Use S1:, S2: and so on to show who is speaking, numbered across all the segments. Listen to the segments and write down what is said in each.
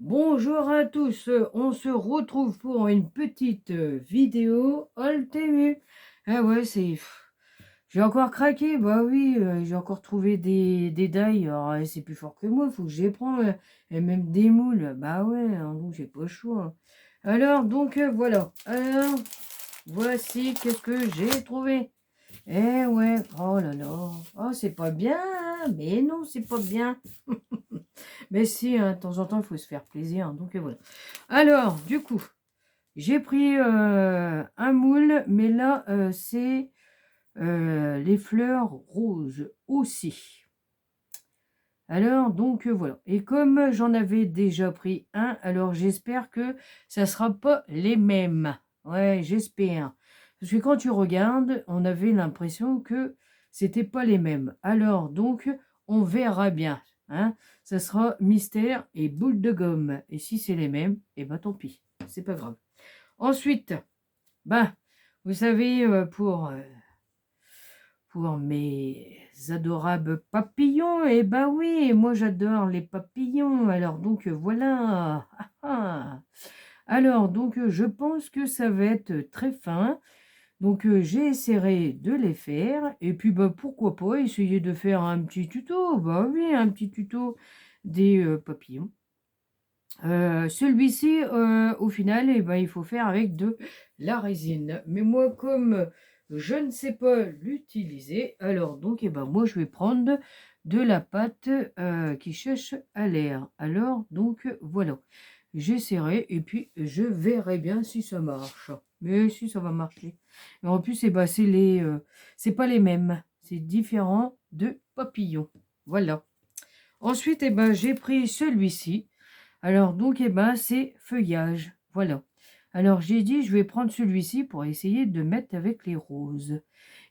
S1: Bonjour à tous, on se retrouve pour une petite vidéo Oltemu. Ah ouais, j'ai encore craqué, bah oui, j'ai encore trouvé des dailles, alors c'est plus fort que moi, faut que je les prends, et même des moules, bah ouais, hein, donc j'ai pas le choix, hein. Alors, donc voilà, alors, voici qu'est-ce que j'ai trouvé. Eh ouais, oh là là, oh c'est pas bien, hein, mais non, c'est pas bien. Mais si, hein, de temps en temps, il faut se faire plaisir, hein, donc voilà. Alors, du coup, j'ai pris un moule, mais là, c'est les fleurs roses aussi. Alors, donc voilà. Et comme j'en avais déjà pris un, alors j'espère que ça sera pas les mêmes. Ouais, j'espère. Parce que quand tu regardes, on avait l'impression que c'était pas les mêmes. Alors, donc, on verra bien. Hein. Ça sera mystère et boule de gomme. Et si c'est les mêmes, eh ben tant pis. C'est pas grave. Ensuite, ben, vous savez, pour mes adorables papillons. Eh ben oui, moi j'adore les papillons. Alors donc voilà. Ah, ah. Alors donc je pense que ça va être très fin. Donc j'essaierai de les faire. Et puis bah, pourquoi pas essayer de faire un petit tuto. Bah oui, un petit tuto des papillons. Celui-ci, au final, eh ben, il faut faire avec de la résine. Mais moi, comme je ne sais pas l'utiliser, alors donc, eh ben, moi, je vais prendre de la pâte qui cherche à l'air. Alors, donc, voilà. J'essaierai et puis je verrai bien si ça marche. Mais si ça va marcher. Et en plus, eh ben, c'est pas les mêmes. C'est différent de papillons. Voilà. Ensuite, eh ben, j'ai pris celui-ci. Alors donc, eh ben, c'est feuillage. Voilà. Alors j'ai dit, je vais prendre celui-ci pour essayer de mettre avec les roses.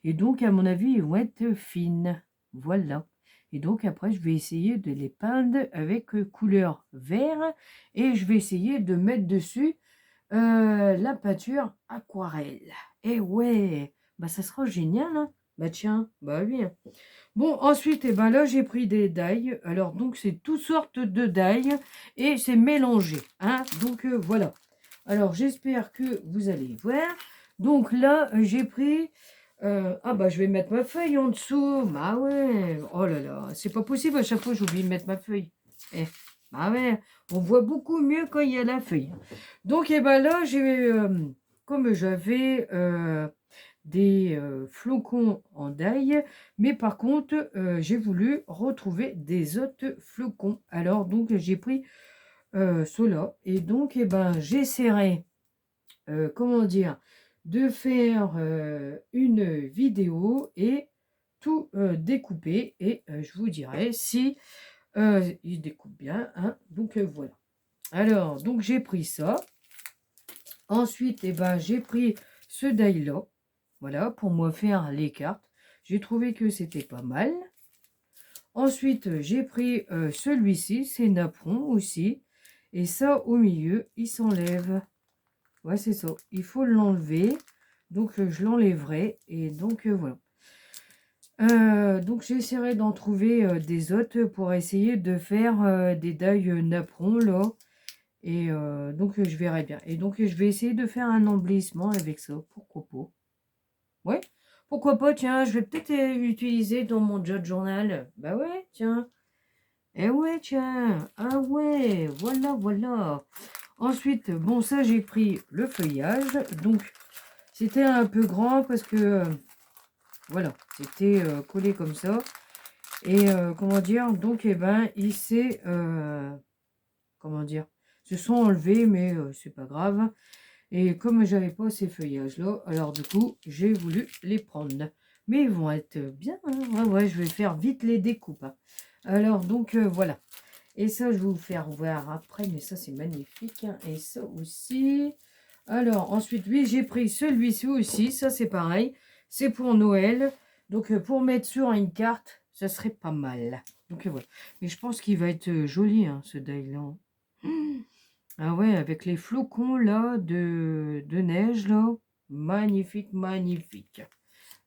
S1: Et donc, à mon avis, ils vont être fines. Voilà. Et donc, après, je vais essayer de les peindre avec couleur vert. Et je vais essayer de mettre dessus la peinture aquarelle. Et ouais, bah ça sera génial, hein. Bah tiens, bah oui, hein. Bon, ensuite, eh ben là, j'ai pris des dailles. Alors, donc, c'est toutes sortes de dailles et c'est mélangé, hein. Donc, voilà. Alors, j'espère que vous allez voir. Donc, là, j'ai pris... ah, bah, je vais mettre ma feuille en dessous. Bah ouais. Oh là là, c'est pas possible. À chaque fois, j'oublie de mettre ma feuille. Eh, bah ouais, on voit beaucoup mieux quand il y a la feuille. Donc, eh ben là, comme j'avais des flocons en daille, mais par contre, j'ai voulu retrouver des autres flocons. Alors, donc, j'ai pris ceux-là. Et donc, eh ben, j'essaierai, comment dire, de faire une vidéo et tout découper. Et je vous dirai si il se découpe bien. Hein. Donc, voilà. Alors, donc, j'ai pris ça. Ensuite, eh ben, j'ai pris ce die-là, voilà, pour me faire les cartes. J'ai trouvé que c'était pas mal. Ensuite, j'ai pris celui-ci, c'est napperon aussi. Et ça, au milieu, il s'enlève. Ouais, c'est ça. Il faut l'enlever. Donc, je l'enlèverai. Et donc, voilà. Donc, j'essaierai d'en trouver des autres pour essayer de faire des die napperon, là. Et donc, je verrai bien. Et donc, je vais essayer de faire un embellissement avec ça. Pourquoi pas? Ouais. Pourquoi pas? Tiens, je vais peut-être utiliser dans mon job journal. Bah ouais, tiens. Eh ouais, tiens. Ah ouais, voilà, voilà. Ensuite, bon, ça, j'ai pris le feuillage. Donc, c'était un peu grand parce que, voilà, c'était collé comme ça. Et comment dire? Donc, eh ben, il s'est, comment dire? Se sont enlevés, mais c'est pas grave. Et comme j'avais pas ces feuillages-là, alors du coup, j'ai voulu les prendre. Mais ils vont être bien, hein. Ouais, ouais, je vais faire vite les découpes, hein. Alors, donc, voilà. Et ça, je vais vous faire voir après, mais ça, c'est magnifique, hein. Et ça aussi. Alors, ensuite, oui, j'ai pris celui-ci aussi. Ça, c'est pareil. C'est pour Noël. Donc, pour mettre sur une carte, ça serait pas mal. Donc, voilà. Mais je pense qu'il va être joli, hein, ce die-là. Ah ouais, avec les flocons là de neige là. Magnifique, magnifique.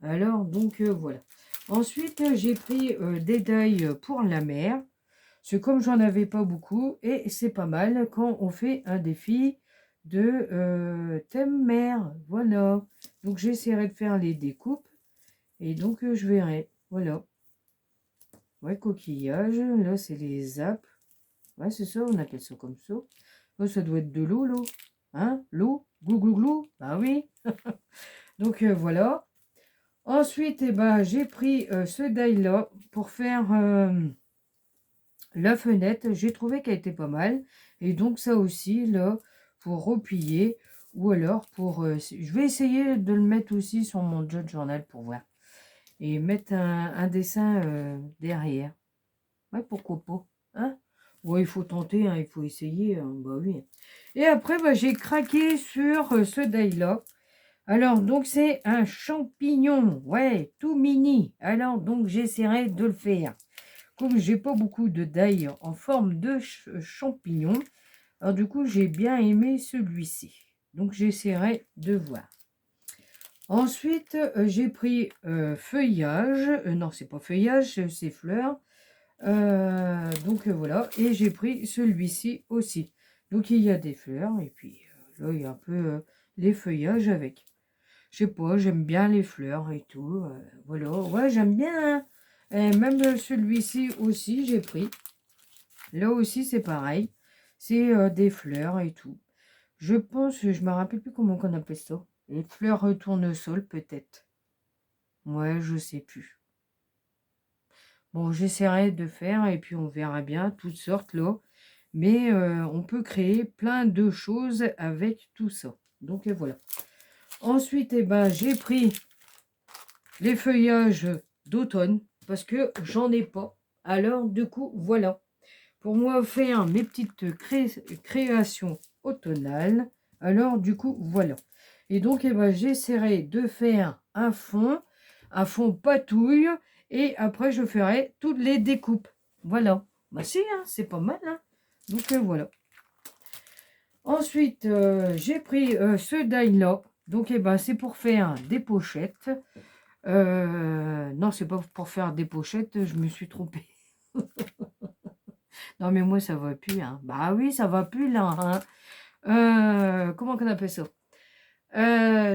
S1: Alors donc voilà. Ensuite j'ai pris des dailles pour la mer. C'est comme j'en avais pas beaucoup et c'est pas mal quand on fait un défi de thème mer. Voilà. Donc j'essaierai de faire les découpes et donc je verrai. Voilà. Ouais, coquillage. Là, c'est les apps. Ouais, c'est ça, on appelle ça comme ça. Oh, ça doit être de l'eau, l'eau. Hein? L'eau? Glou, glou, glou? Bah oui. Donc voilà. Ensuite, eh ben, j'ai pris ce die-là pour faire la fenêtre. J'ai trouvé qu'elle était pas mal. Et donc ça aussi, là, pour replier. Ou alors pour... je vais essayer de le mettre aussi sur mon jot journal pour voir. Et mettre un dessin derrière. Ouais, pourquoi pas. Hein? Ouais, il faut tenter, hein, il faut essayer. Hein, bah oui. Et après, bah, j'ai craqué sur ce die-là. Alors, donc, c'est un champignon. Ouais, tout mini. Alors, donc, j'essaierai de le faire. Comme j'ai pas beaucoup de die en forme de champignon, alors du coup, j'ai bien aimé celui-ci. Donc, j'essaierai de voir. Ensuite, j'ai pris feuillage. Non, c'est pas feuillage, c'est fleurs. Donc voilà, et j'ai pris celui-ci aussi. Donc il y a des fleurs, et puis là il y a un peu les feuillages avec. Je sais pas, j'aime bien les fleurs et tout. Voilà, ouais, j'aime bien. Hein. Et même celui-ci aussi, j'ai pris. Là aussi, c'est pareil. C'est des fleurs et tout. Je pense, je me rappelle plus comment on appelle ça. Les fleurs tournesol, peut-être. Ouais, je sais plus. Bon, j'essaierai de faire et puis on verra bien toutes sortes là. Mais on peut créer plein de choses avec tout ça. Donc voilà. Ensuite, eh ben, j'ai pris les feuillages d'automne parce que j'en ai pas. Alors du coup, voilà. Pour moi, faire mes petites créations automnales. Alors du coup, voilà. Et donc, eh ben, j'essaierai de faire un fond patouille. Et après, je ferai toutes les découpes. Voilà. Bah si, hein, c'est pas mal. Hein. Donc voilà. Ensuite, j'ai pris ce die-là. Donc, eh ben, c'est pour faire des pochettes. Non, c'est pas pour faire des pochettes. Je me suis trompée. Non, mais moi, ça va plus. Hein. Bah oui, ça va plus là. Hein. Comment qu'on appelle ça?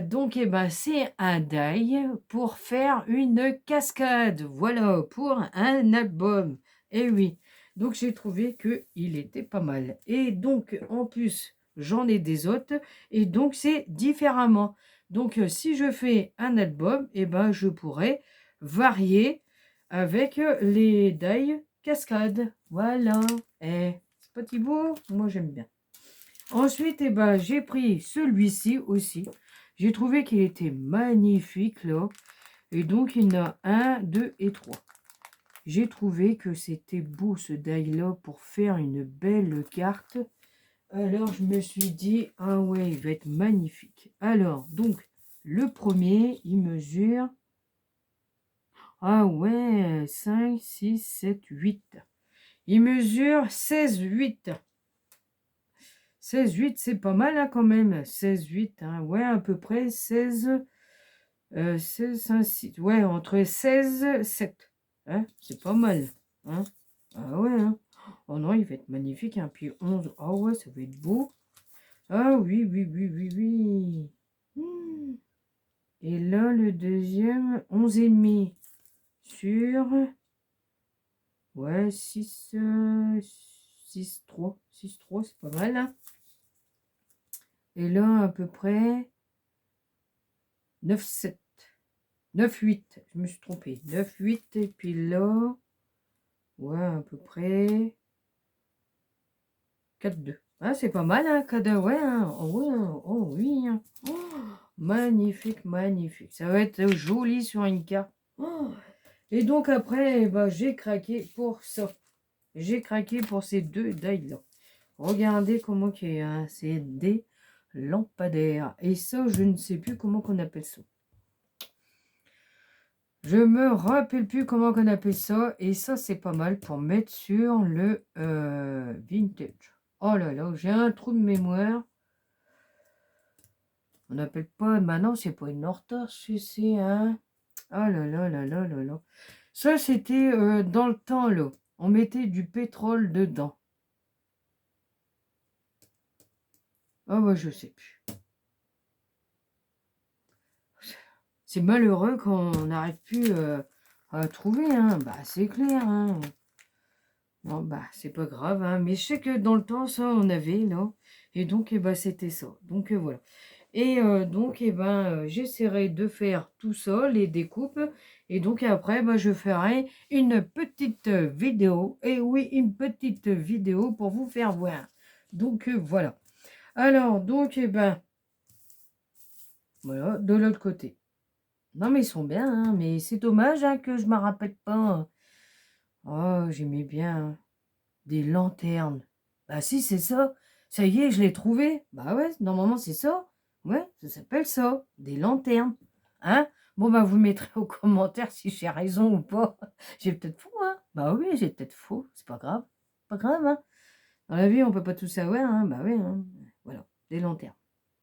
S1: Donc, eh ben, c'est un die pour faire une cascade. Voilà, pour un album. Et oui. Donc, j'ai trouvé qu'il était pas mal. Et donc, en plus, j'en ai des autres. Et donc, c'est différemment. Donc, si je fais un album, eh ben, je pourrais varier avec les die cascades. Voilà. C'est pas beau? Moi, j'aime bien. Ensuite, eh ben, j'ai pris celui-ci aussi. J'ai trouvé qu'il était magnifique, là. Et donc, il y en a 1, 2 et 3. J'ai trouvé que c'était beau, ce die-là, pour faire une belle carte. Alors, je me suis dit, ah ouais, il va être magnifique. Alors, donc, le premier, il mesure... Ah ouais, 5, 6, 7, 8. Il mesure 16, 8. 16,8, c'est pas mal hein, quand même. 16,8, hein, ouais, à peu près 16, 16, 1, 6, ouais, entre 16, 7. Hein, c'est pas mal. Hein. Ah ouais, hein. Oh non, il va être magnifique. Hein. Puis 11, oh ouais, ça va être beau. Ah oui, oui, oui, oui, oui. Et là, le deuxième, 11,5 sur, ouais, 6, 6, 3. 6, 3, c'est pas mal. Hein. Et là, à peu près 9, 7. 9, 8. Je me suis trompée. 9, 8. Et puis là, ouais, à peu près 4, 2. Ah, c'est pas mal, hein, 4, 2. Ouais, hein. Oh, ouais, hein. Oh oui. Hein. Oh, magnifique, magnifique. Ça va être joli sur une carte. Oh. Et donc après, bah, j'ai craqué pour ça. J'ai craqué pour ces deux die-là. Regardez comment il y a. Hein. C'est des lampadaires. Et ça, je ne sais plus comment qu'on appelle ça. Je me rappelle plus comment on appelle ça. Et ça, c'est pas mal pour mettre sur le vintage. Oh là là, j'ai un trou de mémoire. On n'appelle pas... Maintenant, c'est pas une hortense, c'est un... Oh là là là là là là. Ça, c'était dans le temps, là. on mettait du pétrole dedans. Ah bah je sais plus. C'est malheureux qu'on n'arrive plus à trouver, hein. Bah c'est clair, hein. Non, bah c'est pas grave, hein. Mais je sais que dans le temps, ça, on avait, là. Et donc, bah, c'était ça. Donc voilà. Et donc, j'essaierai de faire tout ça, les découpes. Et donc, après, bah, je ferai une petite vidéo. Et oui, une petite vidéo pour vous faire voir. Donc, voilà. Alors, donc, voilà, de l'autre côté. Non, mais ils sont bien, hein, mais c'est dommage hein, que je ne me rappelle pas. Oh, j'aimais bien des lanternes. Bah si, c'est ça. Ça y est, je l'ai trouvé. Bah ouais, normalement, c'est ça. Ouais, ça s'appelle ça, des lanternes. Hein? Bon, bah vous mettrez aux commentaires si j'ai raison ou pas. J'ai peut-être faux, hein? Bah oui, j'ai peut-être faux. C'est pas grave. Pas grave, hein? Dans la vie, on peut pas tout savoir, hein? Bah oui, hein? Voilà, des lanternes.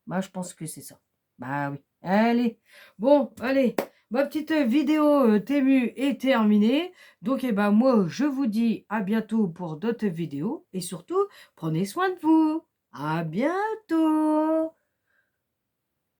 S1: Bah, je pense que c'est ça. Bah oui. Allez. Bon, allez. Ma petite vidéo Temu est terminée. Donc, moi, je vous dis à bientôt pour d'autres vidéos. Et surtout, prenez soin de vous. À bientôt.